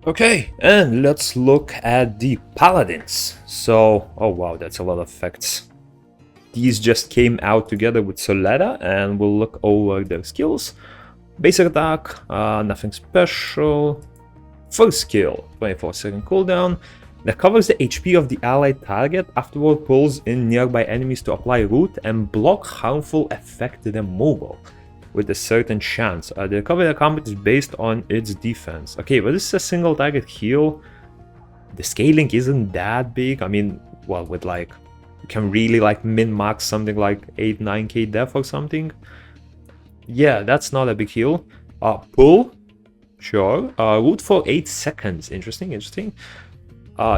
Okay, and let's look at the paladins. So, oh wow, that's a lot of effects. These just came out together with Solera, and we'll look over their skills. Basic attack, nothing special. First skill, 24-second cooldown, that covers the HP of the allied target, afterward pulls in nearby enemies to apply root and block harmful effect removal with a certain chance. The recovery of combat is based on its defense. Okay, but this is a single target heal. The scaling isn't that big. I mean, well, with like, you can really like min-max something like 8-9k death or something. Yeah, that's not a big heal. Pull, sure. Root for 8 seconds. Interesting.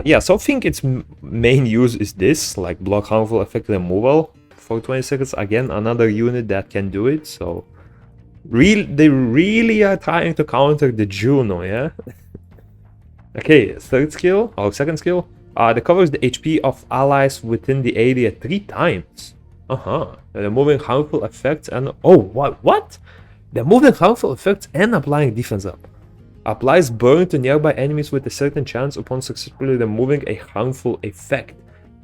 Yeah, so I think its main use is this, like block harmful effect removal for 20 seconds. Again, another unit that can do it, so they really are trying to counter the Juno, yeah? Okay, second skill. That covers the HP of allies within the area 3 times. Removing harmful effects and... Oh, what? They're moving harmful effects and applying defense up. Applies burn to nearby enemies with a certain chance upon successfully removing a harmful effect.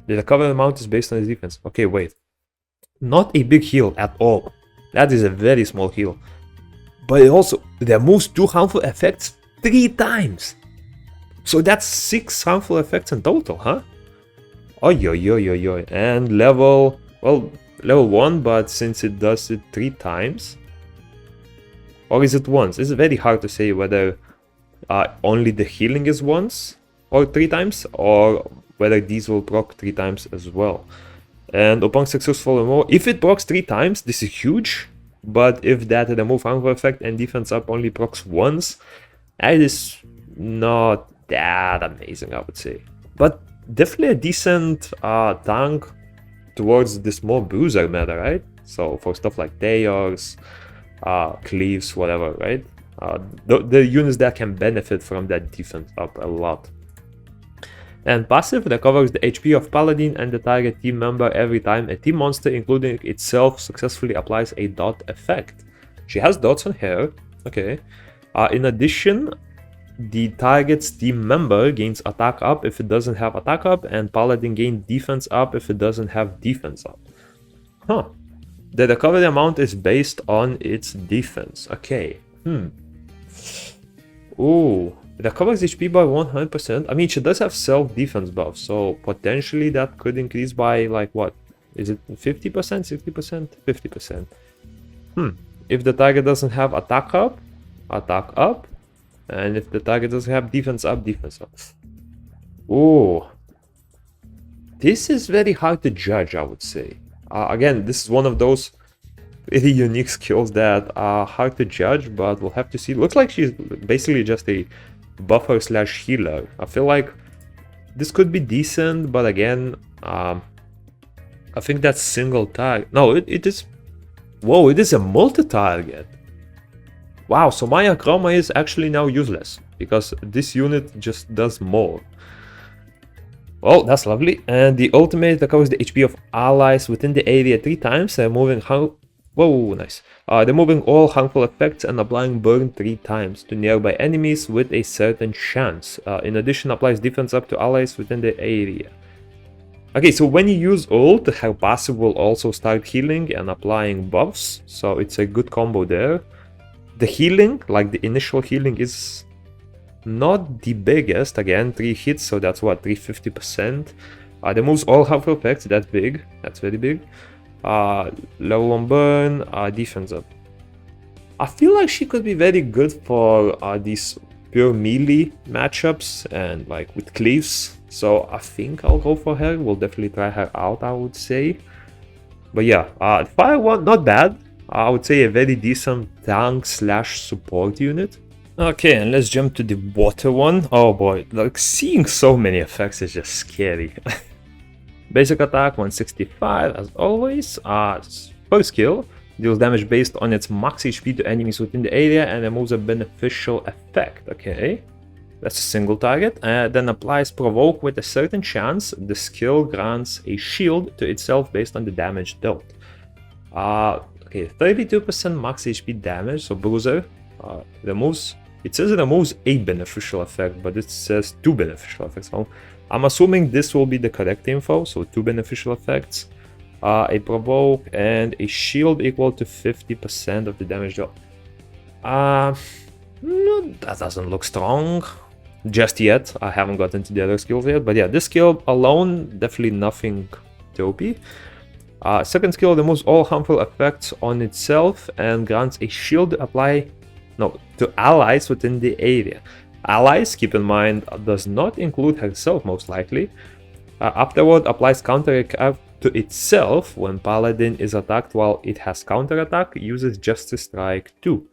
The recovery amount is based on his defense. Okay, wait. Not a big heal at all. That is a very small heal. But it also removes 2 harmful effects 3 times. So that's 6 harmful effects in total, huh? Oi. And level 1, but since it does it 3 times. Or is it once? It's very hard to say whether only the healing is once or 3 times, or whether these will proc 3 times as well. And upon successful removal, if it procs 3 times, this is huge. But if that remove harmful effect and defense up only procs once, that is not that amazing, I would say. But definitely a decent tank towards the small bruiser meta, right? So for stuff like Theos, cleaves, whatever, right? The units that can benefit from that defense up a lot. And passive recovers the HP of Paladin and the target team member every time a team monster, including itself, successfully applies a dot effect. She has dots on her, okay. In addition, the target's team member gains attack up if it doesn't have attack up, and Paladin gains defense up if it doesn't have defense up. The recovery amount is based on its defense. Okay. Ooh. It recovers HP by 100%. I mean, she does have self-defense buff, so potentially that could increase by, like, what? Is it 50%? 60%? 50%. If the target doesn't have attack up. And if the target doesn't have defense up. Ooh. This is very hard to judge, I would say. Again, this is one of those pretty unique skills that are hard to judge, but we'll have to see. Looks like she's basically just a buffer / healer. I feel like this could be decent, but again, I think that's single target. No, it is. Whoa, it is a multi-target. Wow, so Maya Chroma is actually now useless because this unit just does more. Oh, that's lovely. And the ultimate recovers the HP of allies within the area 3 times, removing nice. Removing all harmful effects and applying burn 3 times to nearby enemies with a certain chance. In addition, applies defense up to allies within the area. Okay, so when you use ult, her passive will also start healing and applying buffs, so it's a good combo there. The healing, like the initial healing, is not the biggest. Again, 3 hits, so that's what, 350%. Removes all harmful effects. That's big. That's very big. Level 1 burn, defense up. I feel like she could be very good for these pure melee matchups and like with cleaves. So I think I'll go for her. We'll definitely try her out, I would say. But yeah, fire one, not bad. I would say a very decent tank / support unit. Okay, and let's jump to the water one. Oh boy, like seeing so many effects is just scary. Basic attack 165 as always. First skill deals damage based on its max HP to enemies within the area and removes a beneficial effect. Okay, that's a single target. Then applies provoke with a certain chance. The skill grants a shield to itself based on the damage dealt. Okay, 32% max HP damage, so bruiser. Removes It says it removes a beneficial effect, but it says 2 beneficial effects. So I'm assuming this will be the correct info, so 2 beneficial effects. A provoke and a shield equal to 50% of the damage dealt. That doesn't look strong just yet. I haven't gotten to the other skills yet, but yeah, this skill alone, definitely nothing dopey. Second skill removes all harmful effects on itself and grants a shield to allies within the area. Allies, keep in mind, does not include herself most likely. Afterward, applies counterattack to itself when Paladin is attacked while it has counterattack, uses Justice Strike 2.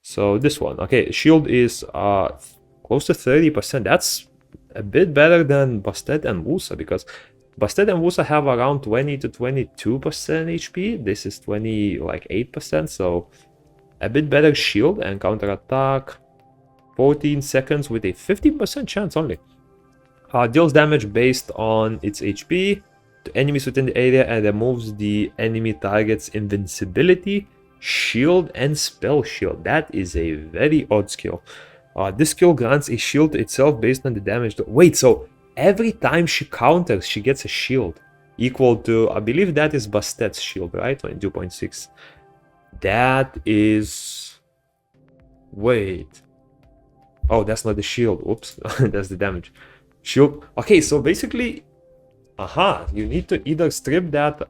So this one, okay, shield is close to 30%. That's a bit better than Bastet and Wusa, because Bastet and Wusa have around 20 to 22% HP. This is 8%, so a bit better shield and counterattack. 14 seconds with a 15% chance only. Deals damage based on its HP to enemies within the area and removes the enemy target's invincibility, shield, and spell shield. That is a very odd skill. This skill grants a shield to itself based on the damage. Wait, so every time she counters, she gets a shield equal to, I believe that is Bastet's shield, right? 22.6. That is... Wait. Oh, that's not the shield. Oops, that's the damage. Shield. Okay, so basically, you need to either strip that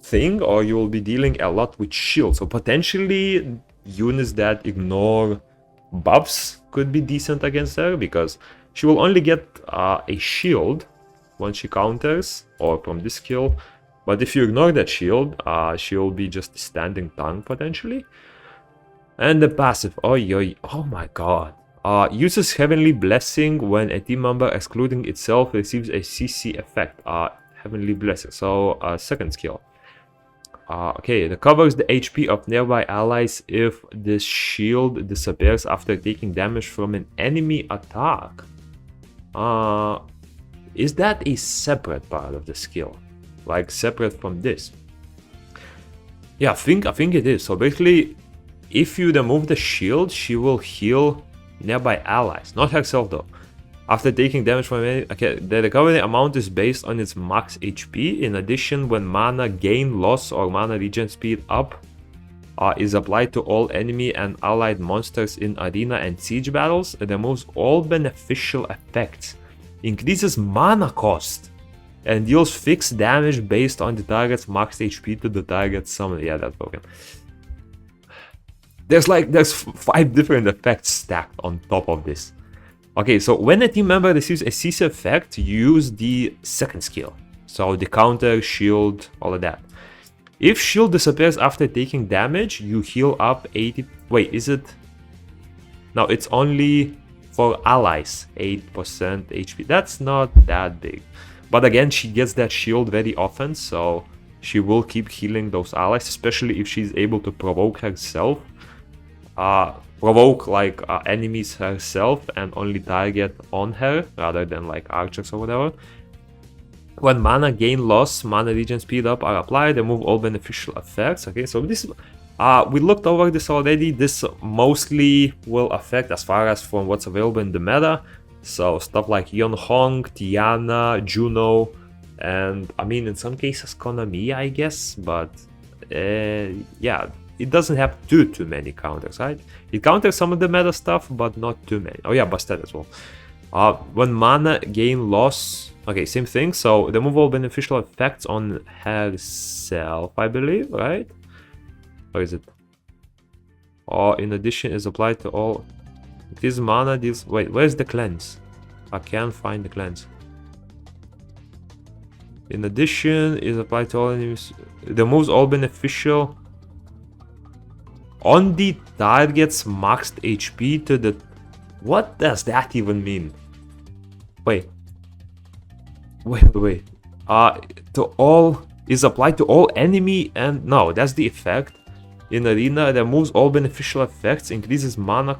thing or you will be dealing a lot with shield. So potentially units that ignore buffs could be decent against her, because she will only get a shield once she counters or from this skill. But if you ignore that shield, she will be just a standing tank potentially. And the passive, oh my god. Uses Heavenly Blessing when a team member excluding itself receives a CC effect. Heavenly Blessing, so second skill. Okay, it recovers the HP of nearby allies if this shield disappears after taking damage from an enemy attack. Is that a separate part of the skill? Like separate from this? Yeah, I think it is. So basically, if you remove the shield, she will heal nearby allies, not herself though. After taking damage from any, okay, the recovery amount is based on its max HP. In addition, when mana gain, loss, or mana regen speed up is applied to all enemy and allied monsters in arena and siege battles, it removes all beneficial effects, increases mana cost, and deals fixed damage based on the target's max HP to the target's summon. Yeah, that's broken. There's 5 different effects stacked on top of this. Okay, so when a team member receives a CC effect, you use the second skill. So the counter, shield, all of that. If shield disappears after taking damage, you heal up 80... Wait, is it... No, it's only for allies, 8% HP. That's not that big. But again, she gets that shield very often, so she will keep healing those allies, especially if she's able to provoke herself. Provoke enemies herself and only target on her rather than like archers or whatever. When mana gain, loss, mana regen, speed up are applied, remove all beneficial effects. Okay, so this we looked over this already. This mostly will affect as far as from what's available in the meta. So stuff like Yon Hong, Tiana, Juno, and I mean in some cases Konami, I guess, but yeah. It doesn't have too many counters, right? It counters some of the meta stuff, but not too many. Oh yeah, Bastet as well. When mana gain, loss... Okay, same thing. So remove all beneficial effects on herself, I believe, right? Or is it? Or in addition is applied to all... This mana deals... Wait, where's the cleanse? I can't find the cleanse. In addition is applied to all enemies... Removes all beneficial... On the target's maxed HP to the... What does that even mean? Wait. To all... Is applied to all enemy and... No, that's the effect. In arena, removes all beneficial effects, increases mana...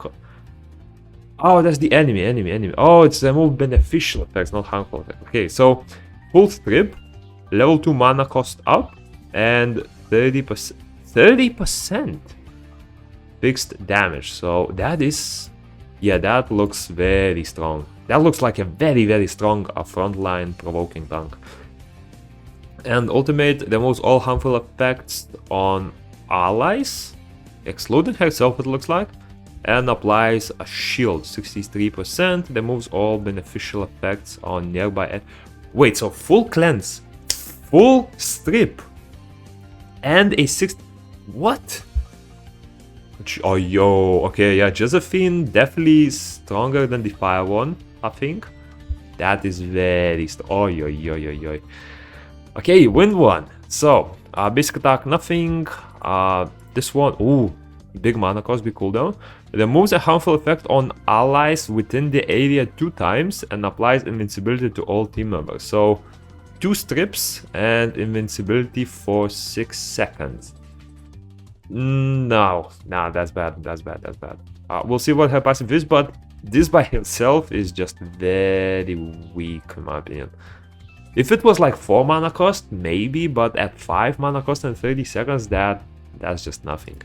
Oh, that's the enemy. Oh, it's remove beneficial effects, not harmful effects. Okay, so... Full strip. Level 2 mana cost up. And 30%... 30%? Fixed damage, so that is Yeah, that looks very strong. That looks like a very, very strong frontline provoking tank. And ultimate removes all harmful effects on allies, excluding herself it looks like, and applies a shield, 63%, removes all beneficial effects on nearby... Wait, so full cleanse, full strip, and a 6... What? Oh, yo, okay, yeah, Josephine definitely stronger than the fire one, I think. That is very strong. Oh, yo, yo, yo, yo. Okay, wind one. So, basic attack, nothing. This one, ooh, big mana cost, big cooldown. It removes a harmful effect on allies within the area 2 times and applies invincibility to all team members. So, 2 strips and invincibility for 6 seconds. No, that's bad, that's bad, that's bad. We'll see what her passive is, but this by itself is just very weak in my opinion. If it was like 4 mana cost, maybe, but at 5 mana cost and 30 seconds, that's just nothing.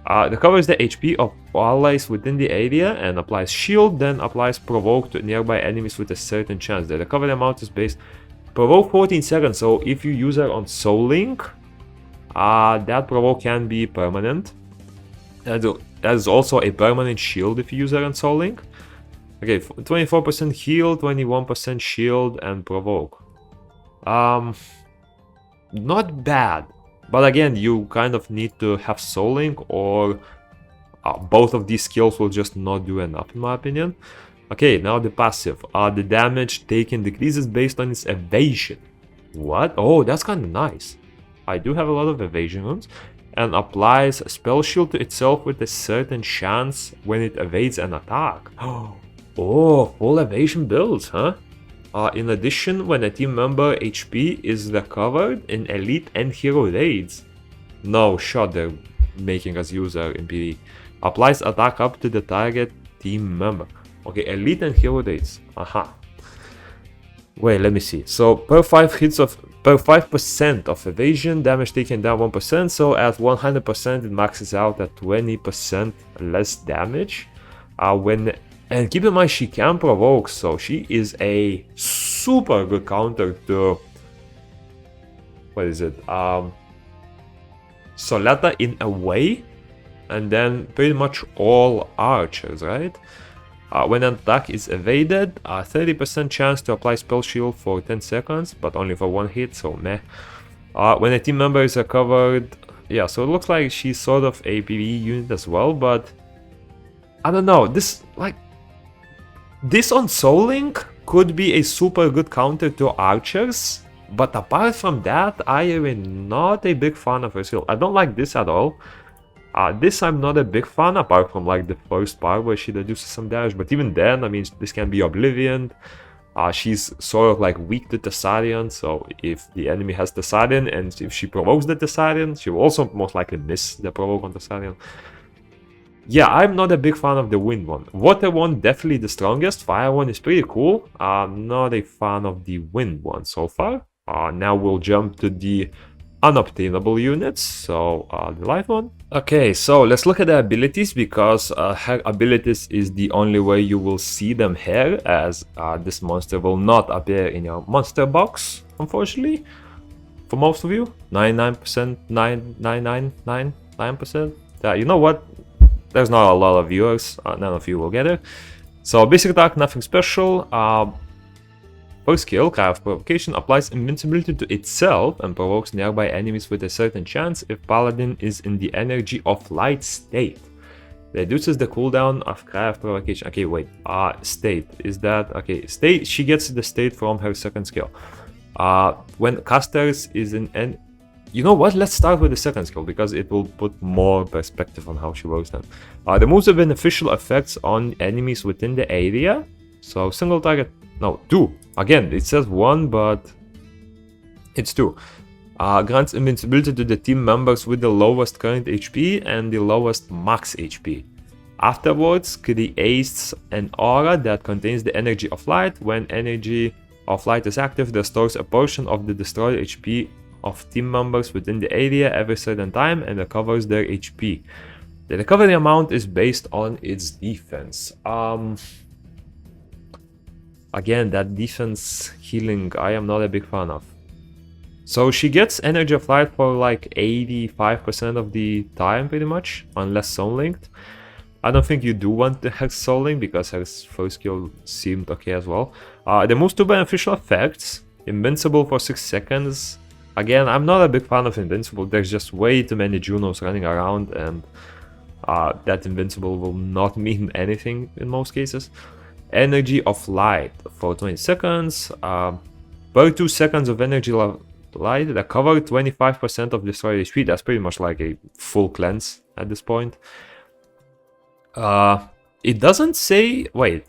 Recovers the HP of allies within the area and applies shield, then applies provoke to nearby enemies with a certain chance. The recovery amount is based provoke 14 seconds, so if you use her on Soul Link, that provoke can be permanent. That is also a permanent shield if you use her on Soul Link. Okay, 24% heal, 21% shield, and provoke. Not bad. But again, you kind of need to have Soul Link, or both of these skills will just not do enough in my opinion. Okay, now the passive. The damage taken decreases based on its evasion. What? Oh, that's kind of nice. I do have a lot of evasion runes. And applies a spell shield to itself with a certain chance when it evades an attack. Oh, full evasion builds, huh? In addition, when a team member HP is recovered in elite and hero raids. No shot they're making us use her in PvE. Applies attack up to the target team member. Okay, elite and hero raids. Aha. Wait, let me see. So per 5% of evasion, damage taken down 1%. So at 100%, it maxes out at 20% less damage. And keep in mind, she can provoke, so she is a super good counter to... What is it? Soletta in a way. And then pretty much all archers, right? When an attack is evaded, 30% chance to apply spell shield for 10 seconds, but only for 1 hit, so meh. When a team member is recovered... Yeah, so it looks like she's sort of a PvE unit as well, but... I don't know, this on Soul Link could be a super good counter to archers, but apart from that, I am not a big fan of her skill. I don't like this at all. This I'm not a big fan, apart from like the first part where she reduces some damage, but even then, I mean, this can be Oblivion. She's sort of like weak to Thessalian, so if the enemy has Thessalian and if she provokes the Thessalian, she will also most likely miss the provoke on Thessalian. Yeah, I'm not a big fan of the wind one. Water one, definitely the strongest. Fire one is pretty cool. I'm not a fan of the wind one so far. Now we'll jump to the unobtainable units, so the light one. Okay, so let's look at the abilities, because her abilities is the only way you will see them here, as this monster will not appear in your monster box, unfortunately. For most of you, 99%, 9999%. Yeah, you know what? There's not a lot of viewers, none of you will get it. So basic attack, nothing special. First skill, Caiross Provocation, applies invincibility to itself and provokes nearby enemies with a certain chance if Paladin is in the energy of light state. Reduces the cooldown of Caiross Provocation. Okay, wait. State. Is that... Okay, state. She gets the state from her second skill. When casters is in... You know what? Let's start with the second skill, because it will put more perspective on how she works then. Removes the beneficial effects on enemies within the area. So single target... No, 2. Again, it says 1, but it's 2. Grants invincibility to the team members with the lowest current HP and the lowest max HP. Afterwards, creates an aura that contains the energy of light. When energy of light is active, restores a portion of the destroyed HP of team members within the area every certain time and recovers their HP. The recovery amount is based on its defense. Again, that defense healing I am not a big fan of. So she gets Energy of Light for like 85% of the time pretty much, unless Soul Linked. I don't think you do want her Soul Link because her first skill seemed okay as well. The most two beneficial effects, Invincible for 6 seconds. Again, I'm not a big fan of Invincible, there's just way too many Junos running around and that Invincible will not mean anything in most cases. Energy of Light for 20 seconds. Per 2 seconds of Energy Light, recover 25% of destroyed HP. That's pretty much like a full cleanse at this point. It doesn't say... Wait.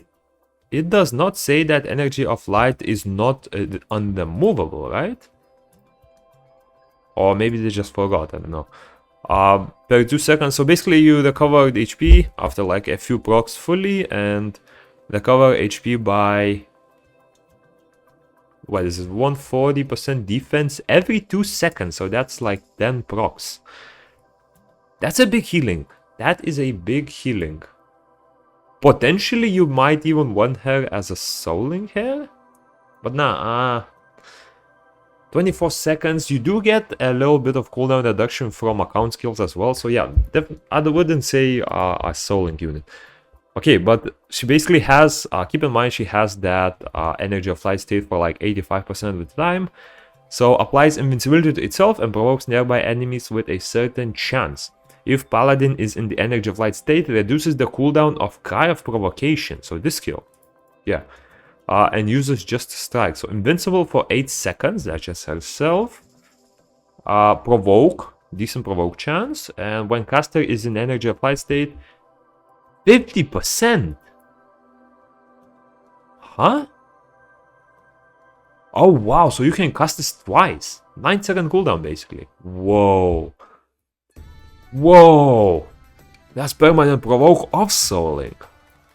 It does not say that Energy of Light is not unremovable, right? Or maybe they just forgot, I don't know. Per 2 seconds, so basically you recovered HP after like a few procs fully and recover HP by... What is it? 140% defense every 2 seconds, so that's like 10 procs. That's a big healing. That is a big healing. Potentially you might even want her as a souling here. But nah, 24 seconds. You do get a little bit of cooldown reduction from account skills as well. So yeah, I wouldn't say a souling unit. Okay, but she basically has, keep in mind she has that Energy of Light state for like 85% of the time. So applies invincibility to itself and provokes nearby enemies with a certain chance. If Paladin is in the Energy of Light state, it reduces the cooldown of Cry of Provocation, so this skill. Yeah. And uses Just Strike. So invincible for 8 seconds, that's just herself. Provoke, decent provoke chance. And when caster is in Energy of Light state, 50%. Huh? Oh wow, so you can cast this twice. 9-second cooldown basically. Whoa. Whoa. That's permanent provoke of Soul Link.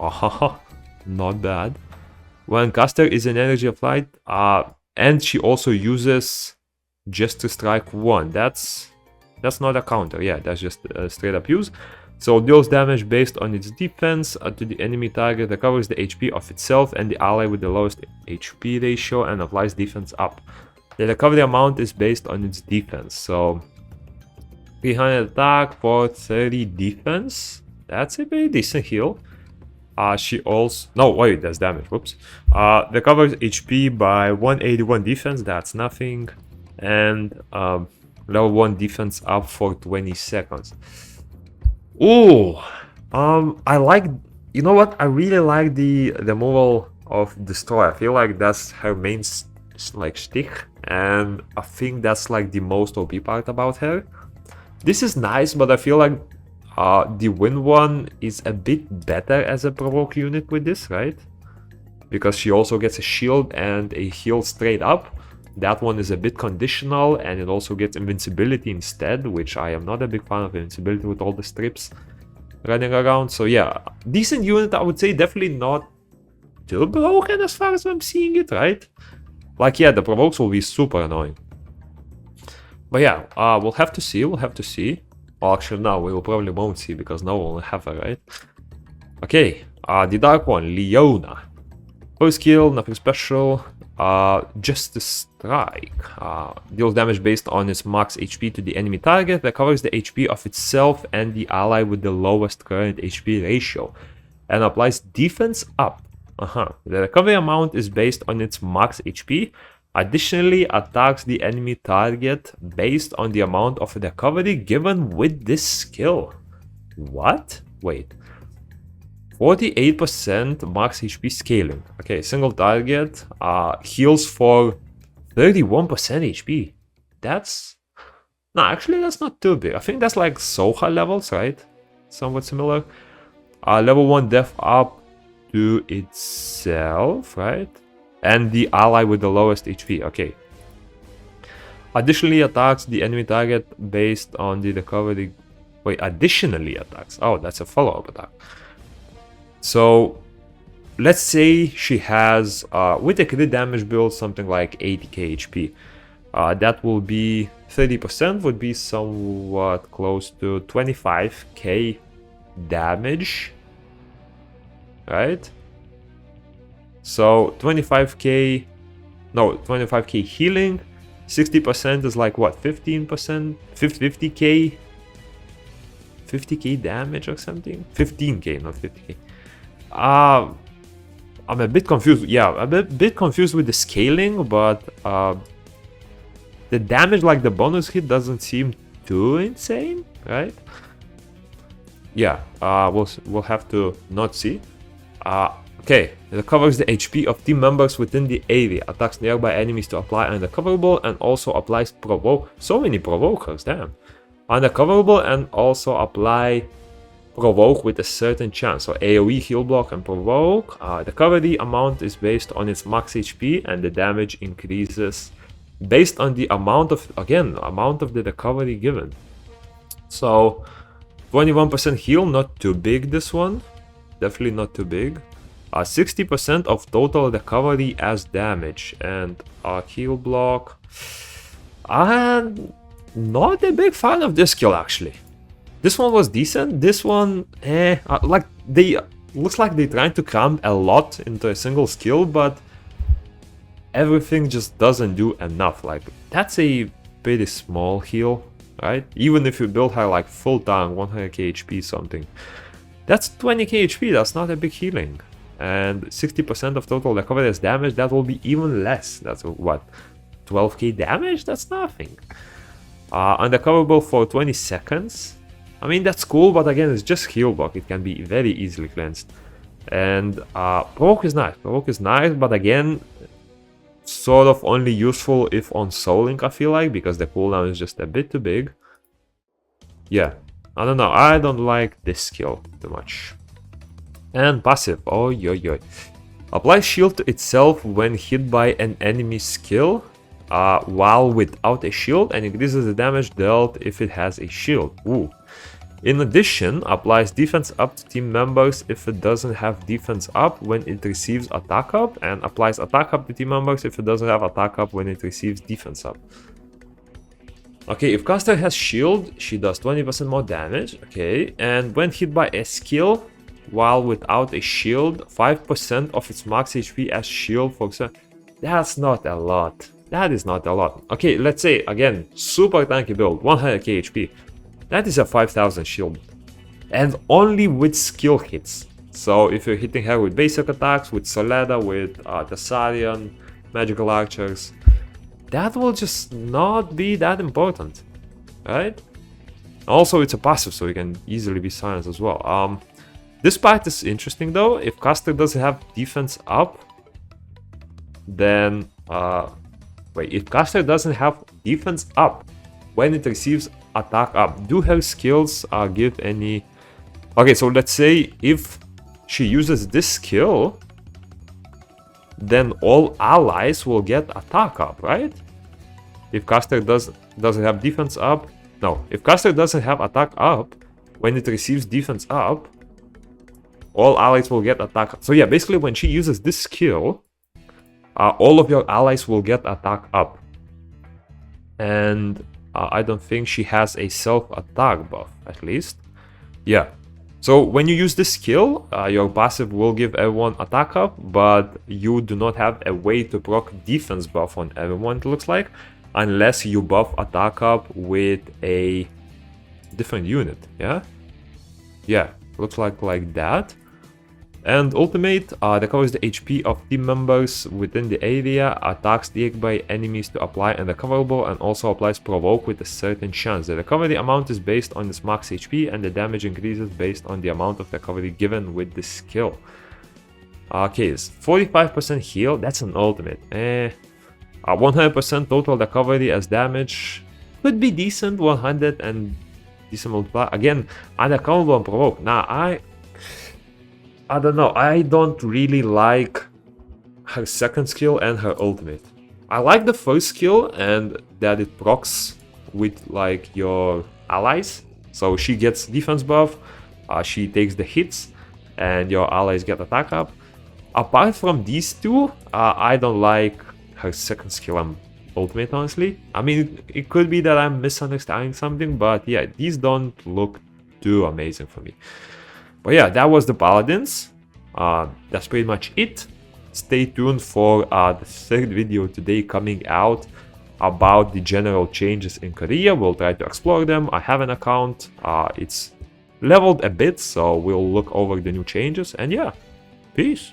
Oh, not bad. When caster is in Energy of Light, and she also uses Just to Strike 1. That's not a counter, yeah, that's just straight up use. So deals damage based on its defense to the enemy target, recovers the HP of itself and the ally with the lowest HP ratio, and applies defense up. The recovery amount is based on its defense, so 300 attack for 30 defense. That's a very decent heal. She also... No, wait, that's damage, whoops. Recovers HP by 181 defense, that's nothing. And level 1 defense up for 20 seconds. Ooh, I like, you know what, I really like the removal of Destroy. I feel like that's her main like shtick, and I think that's like the most OP part about her. This is nice, but I feel like the win one is a bit better as a provoke unit with this, right? Because she also gets a shield and a heal straight up. That one is a bit conditional, and it also gets invincibility instead, which I am not a big fan of invincibility with all the strips running around. So yeah, decent unit, I would say. Definitely not too broken as far as I'm seeing it, right? Like, yeah, the provokes will be super annoying. But yeah, we'll have to see, Well, actually, no, we will probably won't see, because no one will have her, right? Okay, the Dark One, Leona. First skill, nothing special. Just to Strike. Deals damage based on its max HP to the enemy target, recovers the HP of itself and the ally with the lowest current HP ratio, and applies defense up. The recovery amount is based on its max HP. Additionally, attacks the enemy target based on the amount of recovery given with this skill. What? Wait. 48% max HP scaling. Okay, single target heals for 31% HP. That's... No, actually that's not too big. I think that's like Soha levels, right? Somewhat similar. Level 1 def up to itself, right? And the ally with the lowest HP, okay. Additionally attacks the enemy target based on the recovery... Wait, additionally attacks. Oh, that's a follow-up attack. So, let's say she has, with a crit damage build, something like 80k HP. That will be 30%, would be somewhat close to 25k damage, right? So 25k, no, 25k healing, 60% is like what, 15%, 50k, 50k damage or something, 15k, not 50k. I'm a bit confused. Yeah, I'm a bit confused with the scaling, but the damage, like the bonus hit, doesn't seem too insane, right? Yeah, we'll have to not see. Okay, it covers the HP of team members within the area, attacks nearby enemies to apply unrecoverable, and also applies provoke. So many provokers, damn. Unrecoverable and also apply provoke with a certain chance. So AoE, heal block, and provoke. The recovery amount is based on its max HP, and the damage increases based on the amount of, again, amount of the recovery given. So 21% heal, not too big this one. Definitely not too big. 60% of total recovery as damage, and heal block. I'm not a big fan of this skill actually. This one was decent. This one, like they looks like they're trying to cram a lot into a single skill, but everything just doesn't do enough. Like that's a pretty small heal, right? Even if you build her like full tank, 100k HP something, that's 20k HP. That's not a big healing. And 60% of total recovery as damage, that will be even less. That's what, 12k damage? That's nothing. Unrecoverable for 20 seconds. I mean, that's cool, but again, it's just heal block. It can be very easily cleansed. And provoke is nice. Provoke is nice, but again, sort of only useful if on souling, I feel like, because the cooldown is just a bit too big. Yeah, I don't know. I don't like this skill too much. And passive, oh yo yo. Apply shield to itself when hit by an enemy skill, while without a shield, and increases the damage dealt if it has a shield. Ooh. In addition, applies defense up to team members if it doesn't have defense up when it receives attack up, and applies attack up to team members if it doesn't have attack up when it receives defense up. Okay, if caster has shield, she does 20% more damage. Okay, and when hit by a skill, while without a shield, 5% of its max HP as shield for example. That's not a lot. That is not a lot. Okay, let's say again, super tanky build, 100k HP. That is a 5000 shield. And only with skill hits. So if you're hitting her with basic attacks, with Soleda, with Thessalian, magical archers, that will just not be that important, right? Also, it's a passive, so you can easily be silenced as well. This part is interesting though. If caster doesn't have defense up, then wait, if caster doesn't have defense up when it receives attack up, do her skills give any... Okay, so let's say if she uses this skill, then all allies will get attack up, right? If caster doesn't have defense up, no, if caster doesn't have attack up when it receives defense up, all allies will get attack up. So yeah, basically when she uses this skill, all of your allies will get attack up. And I don't think she has a self-attack buff, at least. Yeah. So when you use this skill, your passive will give everyone attack up, but you do not have a way to proc defense buff on everyone, it looks like, unless you buff attack up with a different unit, yeah? Yeah, looks like that. And ultimate recovers the HP of team members within the area, attacks nearby enemies to apply unrecoverable, and also applies provoke with a certain chance. The recovery amount is based on its max HP, and the damage increases based on the amount of recovery given with the skill. Okay, it's 45% heal, that's an ultimate. 100% total recovery as damage could be decent, 100 and decent multiply. Again, unrecoverable and provoke. Nah, I don't know, I don't really like her second skill and her ultimate. I like the first skill and that it procs with like your allies. So she gets defense buff, she takes the hits, and your allies get attack up. Apart from these two, I don't like her second skill and ultimate, honestly. I mean, it could be that I'm misunderstanding something, but yeah, these don't look too amazing for me. But yeah, that was the paladins. That's pretty much it. Stay tuned for the third video today coming out about the general changes in Korea. We'll try to explore them. I have an account. It's leveled a bit, so we'll look over the new changes. And yeah, peace.